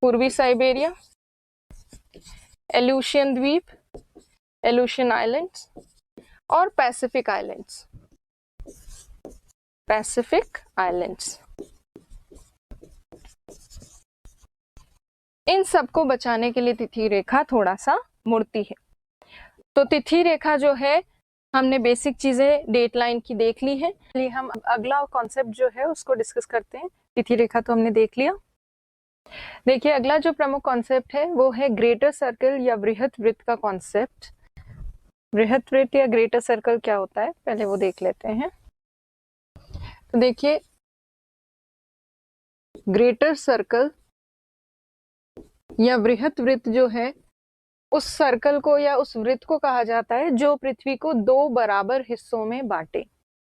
पूर्वी साइबेरिया, एलुशियन द्वीप, एलुशियन आइलैंड्स और पैसिफिक आइलैंड्स। पैसिफिक आइलैंड्स, इन सबको बचाने के लिए तिथि रेखा थोड़ा सा मुड़ती है। तो तिथि रेखा जो है, हमने बेसिक चीजें डेट लाइन की देख ली है। चलिए हम अगला कॉन्सेप्ट जो है उसको डिस्कस करते हैं। तिथि रेखा तो हमने देख लिया। देखिए अगला जो प्रमुख कॉन्सेप्ट है वो है ग्रेटर सर्कल या बृहत वृत्त का कॉन्सेप्ट। बृहत वृत्त या ग्रेटर सर्कल क्या होता है पहले वो देख लेते हैं। तो देखिए ग्रेटर सर्कल या बृहत वृत्त जो है, उस सर्कल को या उस वृत्त को कहा जाता है जो पृथ्वी को दो बराबर हिस्सों में बांटे।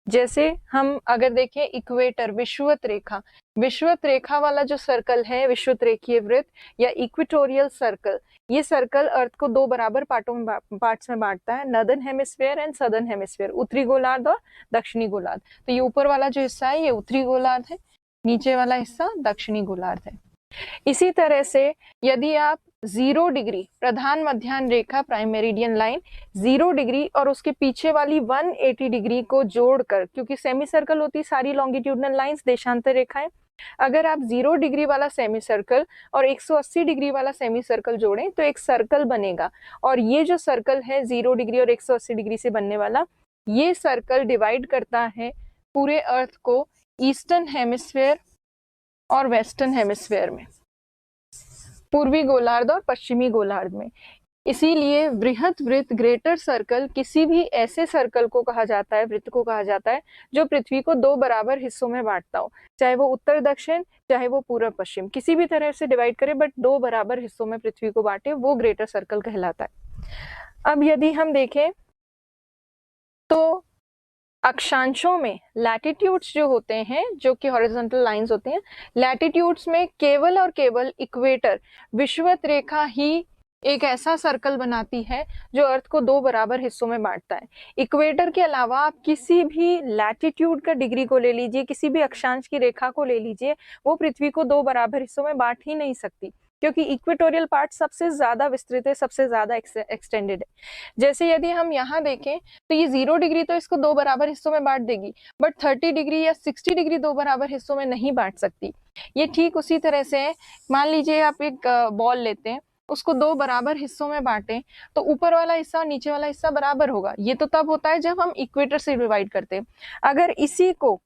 जैसे हम अगर देखें इक्वेटर, विषुवत रेखा, विषुवत रेखा वाला जो सर्कल है, विषुवत रेखीय वृत्त या इक्वेटोरियल सर्कल, ये सर्कल अर्थ को दो बराबर पार्ट्स में बांटता है, northern hemisphere and southern hemisphere, उत्तरी गोलार्ध और दक्षिणी गोलार्ध। तो ये ऊपर वाला जो हिस्सा है ये उत्तरी गोलार्ध है, नीचे वाला हिस्सा दक्षिणी गोलार्ध है। इसी तरह से यदि आप 0 डिग्री, प्रधान मध्याह्न रेखा प्राइम मेरिडियन लाइन 0 डिग्री और उसके पीछे वाली 180 डिग्री को जोड़कर, क्योंकि सेमी सर्कल होती है सारी लॉन्गिट्यूडनल लाइंस देशांतर रेखाएं, अगर आप 0 डिग्री वाला सेमी सर्कल और 180 डिग्री वाला सेमी सर्कल जोड़ें तो एक सर्कल बनेगा। और ये जो सर्कल है 0 डिग्री और 180 डिग्री से बनने वाला, ये सर्कल डिवाइड करता है पूरे अर्थ को ईस्टर्न हेमिस्फेयर और वेस्टर्न हेमिस्फेयर में, पूर्वी गोलार्ध और पश्चिमी गोलार्ध में। इसीलिए बृहत वृत्त, ग्रेटर सर्कल, किसी भी ऐसे सर्कल को कहा जाता है, वृत्त को कहा जाता है जो पृथ्वी को 2 बराबर हिस्सों में बांटता हो, चाहे वो उत्तर दक्षिण, चाहे वो पूर्व पश्चिम, किसी भी तरह से डिवाइड करे बट 2 बराबर हिस्सों में पृथ्वी को बांटे, वो ग्रेटर सर्कल कहलाता है। अब यदि हम देखें तो अक्षांशों में लैटिट्यूड्स जो होते हैं, जो कि हॉरिजॉन्टल लाइंस होती हैं, लैटिट्यूड्स में केवल और केवल इक्वेटर, विषुवत रेखा ही एक ऐसा सर्कल बनाती है जो अर्थ को 2 बराबर हिस्सों में बांटता है। इक्वेटर के अलावा आप किसी भी लैटिट्यूड का डिग्री को ले लीजिए, किसी भी अक्षांश की रेखा को ले लीजिए, वो पृथ्वी को 2 बराबर हिस्सों में बांट ही नहीं सकती, क्योंकि इक्वेटोरियल पार्ट सबसे ज्यादा विस्तृत है, सबसे ज्यादा एक्सटेंडेड है। जैसे यदि हम यहाँ देखें तो ये 0 डिग्री तो इसको 2 बराबर हिस्सों में बांट देगी, बट 30 डिग्री या 60 डिग्री 2 बराबर हिस्सों में नहीं बांट सकती। ये ठीक उसी तरह से है, मान लीजिए आप एक बॉल लेते हैं, उसको 2 बराबर हिस्सों में बांटें तो ऊपर वाला हिस्सा और नीचे वाला हिस्सा बराबर होगा। ये तो तब होता है जब हम इक्वेटर से डिवाइड करते हैं। अगर इसी को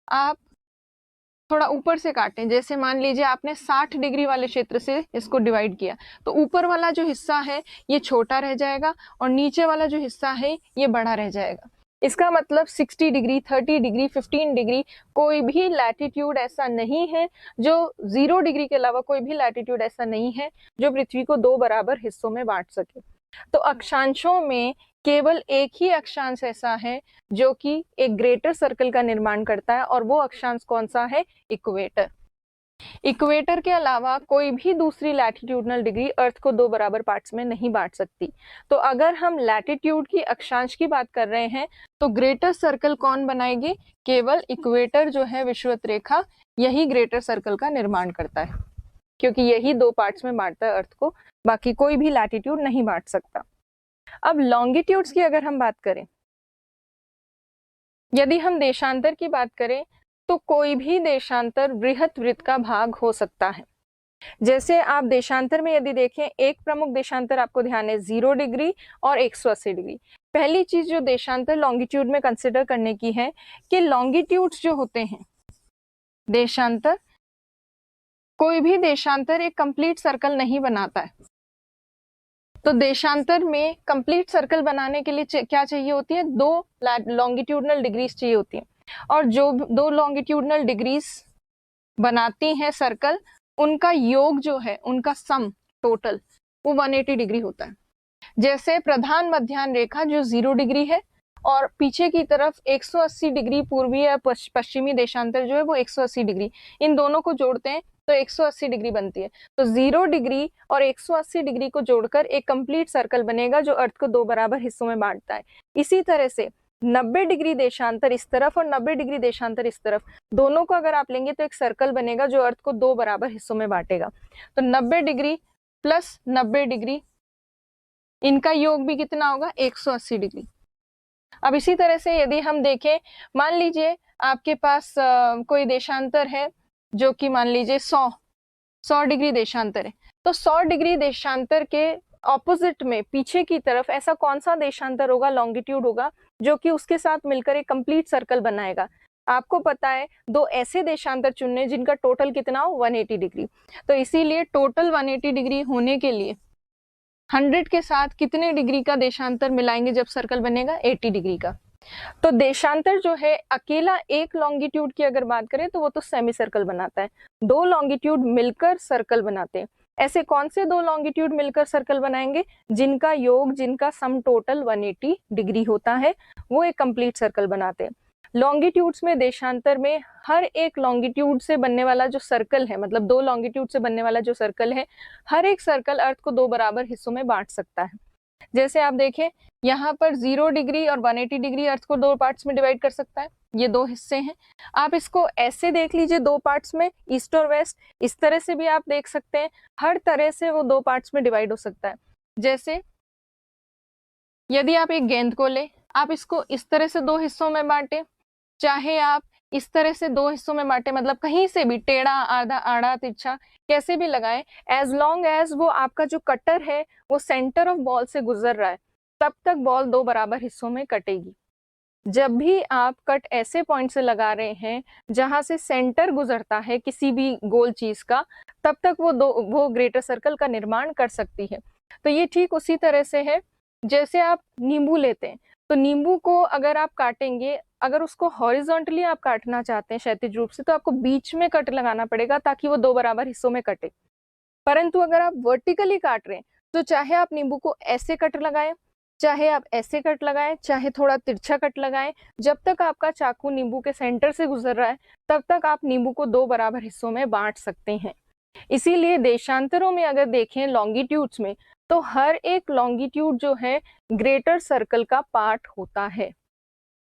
आप थोड़ा ऊपर से काटें, जैसे मान लीजिए आपने 60 डिग्री वाले क्षेत्र से इसको डिवाइड किया, तो ऊपर वाला जो हिस्सा है ये छोटा रह जाएगा और नीचे वाला जो हिस्सा है ये बड़ा रह जाएगा। इसका मतलब 60 डिग्री, 30 डिग्री, 15 डिग्री, कोई भी लैटिट्यूड ऐसा नहीं है जो 0 डिग्री के अलावा कोई भी लैटिट्यूड ऐसा नहीं है जो पृथ्वी को 2 बराबर हिस्सों में बांट सके। तो अक्षांशों में केवल एक ही अक्षांश ऐसा है जो कि एक ग्रेटर सर्कल का निर्माण करता है, और वो अक्षांश कौन सा है? इक्वेटर। इक्वेटर के अलावा कोई भी दूसरी लैटिट्यूडनल डिग्री अर्थ को 2 बराबर पार्ट्स में नहीं बांट सकती। तो अगर हम लैटिट्यूड की अक्षांश की बात कर रहे हैं तो ग्रेटर सर्कल कौन बनाएगी? केवल इक्वेटर जो है विषुवत रेखा, यही ग्रेटर सर्कल का निर्माण करता है, क्योंकि यही 2 पार्ट्स में बांटता है अर्थ को, बाकी कोई भी लैटिट्यूड नहीं बांट सकता। अब लॉन्गिट्यूड्स की अगर हम बात करें, यदि हम देशांतर की बात करें तो कोई भी देशांतर बृहत वृत्त का भाग हो सकता है। जैसे आप देशांतर में यदि देखें, एक प्रमुख देशांतर आपको ध्यान है 0 डिग्री और 180 डिग्री। पहली चीज जो देशांतर लॉन्गिट्यूड में कंसिडर करने की है कि लॉन्गिट्यूड्स जो होते हैं देशांतर, कोई भी देशांतर एक कंप्लीट सर्कल नहीं बनाता है। तो देशांतर में कंप्लीट सर्कल बनाने के लिए क्या चाहिए होती है? 2 लॉन्गिट्यूडनल डिग्रीज चाहिए होती है, और जो 2 लॉन्गिट्यूडनल डिग्रीज बनाती हैं सर्कल, उनका योग जो है, उनका सम टोटल, वो 180 डिग्री होता है। जैसे प्रधान मध्याह्न रेखा जो 0 डिग्री है और पीछे की तरफ 180 डिग्री पूर्वी या पश्चिमी देशांतर जो है वो 180 डिग्री, इन दोनों को जोड़ते हैं तो 180 डिग्री बनती है। तो 0 डिग्री और 180 डिग्री को जोड़कर एक कंप्लीट सर्कल बनेगा जो अर्थ को 2 बराबर हिस्सों में बांटता है। इसी तरह से 90 डिग्री देशांतर इस तरफ और 90 डिग्री देशांतर इस तरफ, दोनों को अगर आप लेंगे तो एक सर्कल बनेगा जो अर्थ को 2 बराबर हिस्सों में बांटेगा। तो 90 डिग्री प्लस 90 डिग्री, इनका योग भी कितना होगा? 180 डिग्री। अब इसी तरह से यदि हम देखें, मान लीजिए आपके पास कोई देशांतर है जो कि मान लीजिए 100 डिग्री देशांतर है, तो 100 डिग्री देशांतर के ऑपोजिट में पीछे की तरफ ऐसा कौन सा देशांतर होगा, लॉन्गिट्यूड होगा, जो कि उसके साथ मिलकर एक कंप्लीट सर्कल बनाएगा? आपको पता है 2 ऐसे देशांतर चुनने जिनका टोटल कितना हो? 180 डिग्री। तो इसीलिए टोटल 180 डिग्री होने के लिए 100 के साथ कितने डिग्री का देशांतर मिलाएंगे जब सर्कल बनेगा? 80 डिग्री का। तो देशांतर जो है अकेला एक लॉन्गिट्यूड की अगर बात करें तो वो तो सेमी सर्कल बनाता है, 2 लॉन्गिट्यूड मिलकर सर्कल बनाते हैं। ऐसे कौन से 2 लॉन्गिट्यूड मिलकर सर्कल बनाएंगे? जिनका योग, जिनका सम टोटल 180 डिग्री होता है, वो एक कंप्लीट सर्कल बनाते हैं। लॉन्गिट्यूड्स में, देशांतर में, हर एक लॉन्गिट्यूड से बनने वाला जो सर्कल है, मतलब 2 लॉन्गिट्यूड से बनने वाला जो सर्कल है, हर एक सर्कल अर्थ को 2 बराबर हिस्सों में बांट सकता है। जैसे आप देखें यहाँ पर 0 डिग्री और 180 डिग्री अर्थ को 2 पार्ट्स में डिवाइड कर सकता है, ये 2 हिस्से हैं। आप इसको ऐसे देख लीजिए 2 पार्ट्स में, ईस्ट और वेस्ट, इस तरह से भी आप देख सकते हैं, हर तरह से वो 2 पार्ट्स में डिवाइड हो सकता है। जैसे यदि आप एक गेंद को ले, आप इसको इस तरह से 2 हिस्सों में बांटे, चाहे आप इस तरह से 2 हिस्सों में बांटे, मतलब कहीं से भी टेढ़ा, आधा, आड़ा, तिरछा कैसे भी लगाएं, एज लॉन्ग एज वो आपका जो कटर है वो सेंटर ऑफ बॉल से गुजर रहा है, तब तक बॉल 2 बराबर हिस्सों में कटेगी। जब भी आप कट ऐसे पॉइंट से लगा रहे हैं जहां से सेंटर गुजरता है किसी भी गोल चीज का, तब तक वो ग्रेटर सर्कल का निर्माण कर सकती है। तो ये ठीक उसी तरह से है जैसे आप नींबू लेते हैं, तो नींबू को अगर आप काटेंगे, अगर उसको हॉरिजॉन्टली आप काटना चाहते हैं क्षैतिज रूप से, तो आपको बीच में कट लगाना पड़ेगा ताकि वो 2 बराबर हिस्सों में कटे। परंतु अगर आप वर्टिकली काट रहे हैं तो चाहे आप नींबू को ऐसे कट लगाएं, चाहे आप ऐसे कट लगाएं, चाहे थोड़ा तिरछा कट लगाएं, जब तक आपका चाकू नींबू के सेंटर से गुजर रहा है तब तक आप नींबू को 2 बराबर हिस्सों में बांट सकते हैं। इसीलिए देशांतरों में अगर देखें लॉन्गिट्यूड्स में, तो हर एक लॉन्गिट्यूड जो है ग्रेटर सर्कल का पार्ट होता है।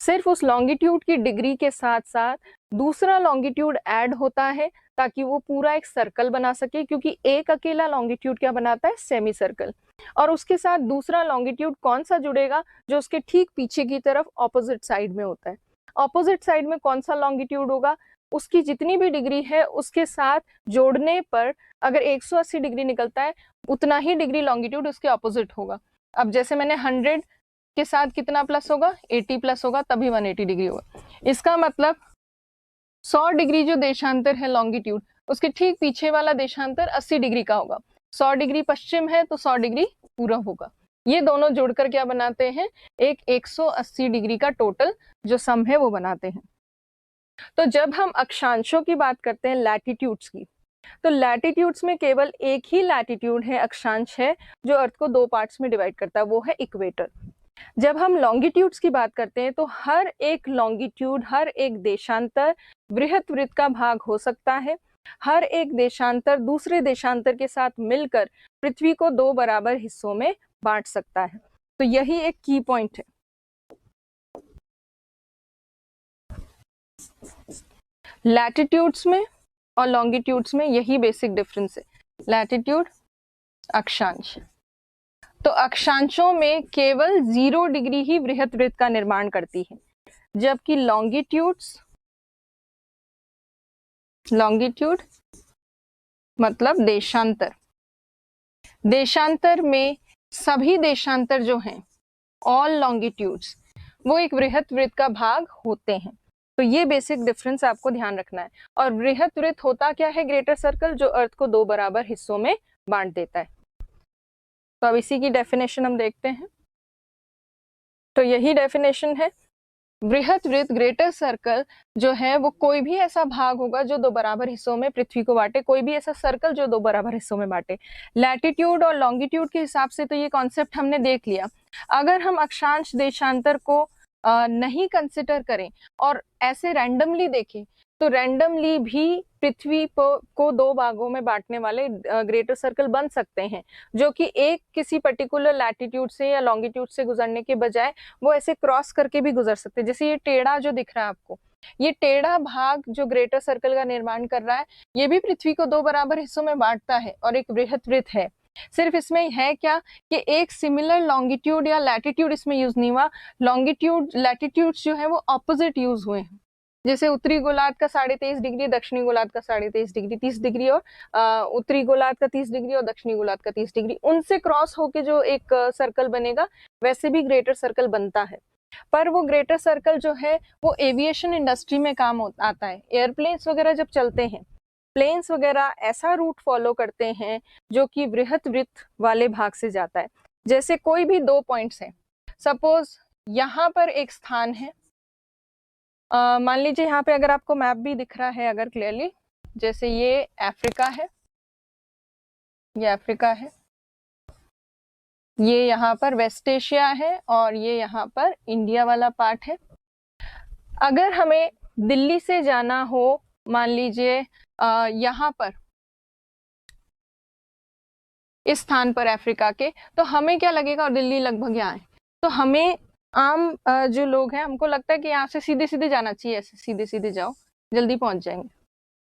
सिर्फ उस लॉन्गिट्यूड की डिग्री के साथ साथ दूसरा लॉन्गिट्यूड ऐड होता है ताकि वो पूरा एक सर्कल बना सके, क्योंकि एक अकेला लॉन्गिट्यूड क्या बनाता है, सेमी सर्कल। और उसके साथ दूसरा लॉन्गिट्यूड कौन सा जुड़ेगा, जो उसके ठीक पीछे की तरफ ऑपोजिट साइड में होता है। ऑपोजिट साइड में कौन सा लॉन्गिट्यूड होगा, उसकी जितनी भी डिग्री है उसके साथ जोड़ने पर अगर 180 डिग्री निकलता है, उतना ही डिग्री लॉन्गिट्यूड उसके ऑपोजिट होगा। अब जैसे मैंने 100 के साथ कितना प्लस होगा, 80 प्लस होगा, तभी 180 डिग्री होगा। इसका मतलब 100 डिग्री जो देशांतर है लॉन्गिट्यूड, उसके ठीक पीछे वाला देशांतर 80 डिग्री का होगा। 100 डिग्री पश्चिम है तो 100 डिग्री पूरब होगा। ये दोनों जोड़कर क्या बनाते हैं, एक 180 डिग्री का टोटल जो सम है वो बनाते हैं। तो जब हम अक्षांशों की बात करते हैं, लैटिट्यूड्स की, तो लैटिट्यूड्स में केवल एक ही लैटिट्यूड है, अक्षांश है, जो अर्थ को 2 पार्ट्स में डिवाइड करता है, वो है इक्वेटर। जब हम लॉन्गिट्यूड्स की बात करते हैं तो हर एक लॉन्गिट्यूड, हर एक देशांतर बृहत वृत्त का भाग हो सकता है। हर एक देशांतर दूसरे देशांतर के साथ मिलकर पृथ्वी को 2 बराबर हिस्सों में बांट सकता है। तो यही एक की पॉइंट है। लैटिट्यूड्स में और लॉन्गिट्यूड्स में यही बेसिक डिफरेंस है, लैटिट्यूड, अक्षांश। तो अक्षांशों में केवल 0 डिग्री ही बृहत वृत्त का निर्माण करती है, जबकि लॉन्गिट्यूड मतलब देशांतर, देशांतर में सभी देशांतर जो हैं, ऑल लॉन्गिट्यूड्स, वो एक बृहत वृत्त का भाग होते हैं। तो ये बेसिक डिफरेंस आपको ध्यान रखना है। और बृहत वृत्त होता क्या है, ग्रेटर सर्कल, जो अर्थ को 2 बराबर हिस्सों में बांट देता है। तो अब इसी की डेफिनेशन हम देखते हैं। तो यही डेफिनेशन है, बृहत वृत्त, ग्रेटर सर्कल जो है वो कोई भी ऐसा भाग होगा जो 2 बराबर हिस्सों में पृथ्वी को बांटे, कोई भी ऐसा सर्कल जो 2 बराबर हिस्सों में बांटे। लैटिट्यूड और लॉन्गिट्यूड के हिसाब से तो ये कॉन्सेप्ट हमने देख लिया। अगर हम अक्षांश देशांतर को नहीं कंसिडर करें और ऐसे रैंडमली देखें, तो रैंडमली भी पृथ्वी को 2 भागों में बांटने वाले ग्रेटर सर्कल बन सकते हैं, जो कि एक किसी पर्टिकुलर लैटिट्यूड से या लॉन्गिट्यूड से गुजरने के बजाय वो ऐसे क्रॉस करके भी गुजर सकते हैं। जैसे ये टेढ़ा जो दिख रहा है आपको, ये टेढ़ा भाग जो ग्रेटर सर्कल का निर्माण कर रहा है, ये भी पृथ्वी को 2 बराबर हिस्सों में बांटता है और एक बृहत वृत्त है। सिर्फ इसमें है क्या कि एक सिमिलर लॉन्गिट्यूड या लैटिट्यूड इसमें यूज नहीं हुआ, लैटिट्यूड्स जो है वो ऑपोजिट यूज हुए हैं। जैसे उत्तरी गोलार्ध का 23.5 डिग्री, दक्षिणी गोलार्ध का 23.5 डिग्री, 30 डिग्री, और उत्तरी गोलार्ध का 30 डिग्री और दक्षिणी गोलार्ध का 30 डिग्री, उनसे क्रॉस होके जो एक सर्कल बनेगा, वैसे भी ग्रेटर सर्कल बनता है। पर वो ग्रेटर सर्कल जो है वो एविएशन इंडस्ट्री में काम आता है। एयरप्लेन्स वगैरह जब चलते हैं, प्लेन्स वगैरह ऐसा रूट फॉलो करते हैं जो कि बृहत वृत्त वाले भाग से जाता है। जैसे कोई भी 2 पॉइंट्स हैं, सपोज यहाँ पर एक स्थान है, मान लीजिए यहाँ पे अगर आपको मैप भी दिख रहा है अगर क्लियरली, जैसे ये अफ्रीका है, ये अफ्रीका है, ये यहाँ पर वेस्ट एशिया है, और ये यहाँ पर इंडिया वाला पार्ट है। अगर हमें दिल्ली से जाना हो, मान लीजिए यहाँ पर इस स्थान पर अफ्रीका के, तो हमें क्या लगेगा, और दिल्ली लगभग यहाँ है, तो हमें आम जो लोग हैं हमको लगता है कि यहाँ से सीधे सीधे जाना चाहिए, ऐसे सीधे सीधे जाओ जल्दी पहुंच जाएंगे,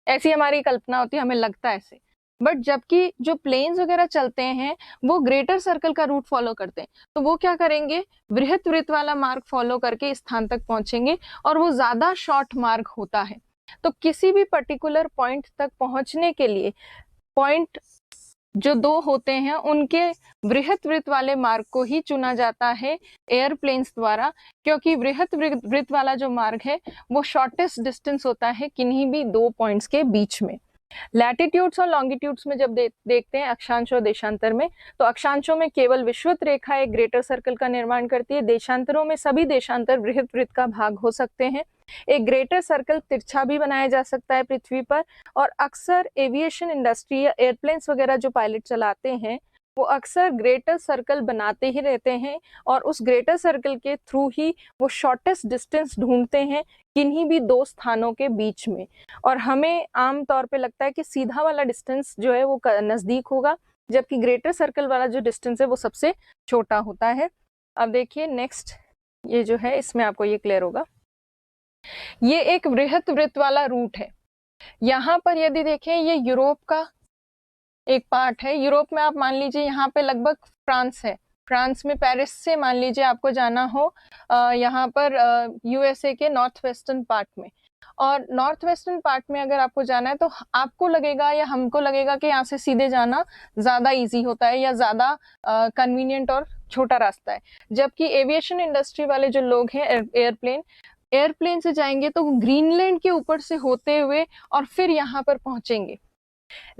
ऐसी हमारी कल्पना होती है, हमें लगता है ऐसे। बट जबकि जो प्लेन्स वगैरह चलते हैं वो ग्रेटर सर्कल का रूट फॉलो करते हैं, तो वो क्या करेंगे, बृहत वृत्त वाला मार्ग फॉलो करके इस स्थान तक पहुंचेंगे, और वो ज्यादा शॉर्ट मार्ग होता है। तो किसी भी पर्टिकुलर पॉइंट तक पहुंचने के लिए पॉइंट जो दो होते हैं उनके बृहत वृत्त वाले मार्ग को ही चुना जाता है एयरप्लेन्स द्वारा, क्योंकि बृहत वृत्त वाला जो मार्ग है वो शॉर्टेस्ट डिस्टेंस होता है किन्हीं भी दो पॉइंट्स के बीच में। लैटिट्यूड्स और लॉन्गिट्यूड्स में जब देखते हैं अक्षांश और देशांतर में, तो अक्षांशों में केवल विषुवत रेखा एक ग्रेटर सर्कल का निर्माण करती है, देशांतरों में सभी देशांतर बृहत वृत्त का भाग हो सकते हैं। एक ग्रेटर सर्कल तिरछा भी बनाया जा सकता है पृथ्वी पर, और अक्सर एविएशन इंडस्ट्री या एयरप्लेन्स वगैरह जो पायलट चलाते हैं वो अक्सर ग्रेटर सर्कल बनाते ही रहते हैं, और उस ग्रेटर सर्कल के थ्रू ही वो शॉर्टेस्ट डिस्टेंस ढूंढते हैं किन्हीं भी दो स्थानों के बीच में। और हमें आम तौर पे लगता है कि सीधा वाला डिस्टेंस जो है वो नजदीक होगा, जबकि ग्रेटर सर्कल वाला जो डिस्टेंस है वो सबसे छोटा होता है। अब देखिए नेक्स्ट, ये जो है इसमें आपको ये क्लियर होगा, ये एक बृहत वृत्त वाला रूट है। यहाँ पर यदि देखें, ये यूरोप का एक पार्ट है, यूरोप में आप मान लीजिए यहाँ पे लगभग फ्रांस है, फ्रांस में पेरिस से मान लीजिए आपको जाना हो यहाँ पर यूएसए के नॉर्थ वेस्टर्न पार्ट में, और नॉर्थ वेस्टर्न पार्ट में अगर आपको जाना है तो आपको लगेगा या हमको लगेगा कि यहाँ से सीधे जाना ज्यादा इजी होता है या ज्यादा कन्वीनियंट और छोटा रास्ता है, जबकि एविएशन इंडस्ट्री वाले जो लोग हैं एयरप्लेन से जाएंगे तो ग्रीनलैंड के ऊपर से होते हुए और फिर यहाँ पर पहुंचेंगे।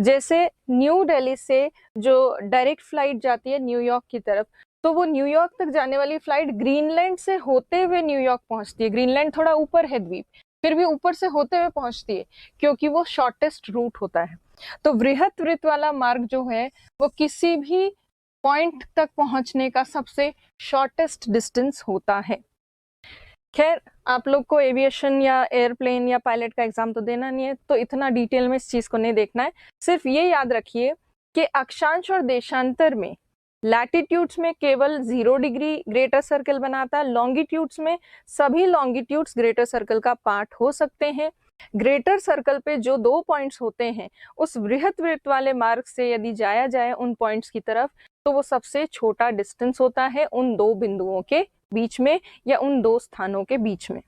जैसे न्यू दिल्ली से जो डायरेक्ट फ्लाइट जाती है न्यूयॉर्क की तरफ, तो वो न्यूयॉर्क तक जाने वाली फ्लाइट ग्रीनलैंड से होते हुए न्यूयॉर्क पहुंचती है। ग्रीनलैंड थोड़ा ऊपर है द्वीप, फिर भी ऊपर से होते हुए पहुंचती है क्योंकि वो शॉर्टेस्ट रूट होता है। तो बृहत वृत्त वाला मार्ग जो है वो किसी भी पॉइंट तक पहुंचने का सबसे शॉर्टेस्ट डिस्टेंस होता है। खैर, आप लोग को एविएशन या एयरप्लेन या पायलट का एग्जाम तो देना नहीं है, तो इतना डिटेल में इस चीज को नहीं देखना है। सिर्फ ये याद रखिए कि अक्षांश और देशांतर में लैटिट्यूड्स में केवल 0 डिग्री ग्रेटर सर्कल बनाता है, लॉन्गिट्यूड्स में सभी लॉन्गिट्यूड्स ग्रेटर सर्कल का पार्ट हो सकते हैं। ग्रेटर सर्कल पे जो दो पॉइंट्स होते हैं उस बृहत वृत्त वाले मार्ग से यदि जाया जाए उन पॉइंट्स की तरफ, तो वो सबसे छोटा डिस्टेंस होता है उन दो बिंदुओं के बीच में या उन दो स्थानों के बीच में।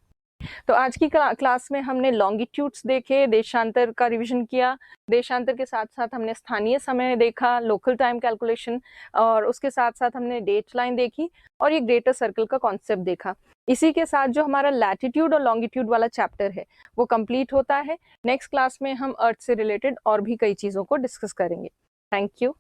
तो आज की क्लास में हमने लॉन्गिट्यूड्स देखे, देशांतर का रिवीजन किया, देशांतर के साथ साथ हमने स्थानीय समय देखा, लोकल टाइम कैलकुलेशन, और उसके साथ साथ हमने डेट लाइन देखी और ये ग्रेटर सर्कल का कॉन्सेप्ट देखा। इसी के साथ जो हमारा लैटिट्यूड और लॉन्गिट्यूड वाला चैप्टर है वो कंप्लीट होता है। नेक्स्ट क्लास में हम अर्थ से रिलेटेड और भी कई चीजों को डिस्कस करेंगे। Thank you.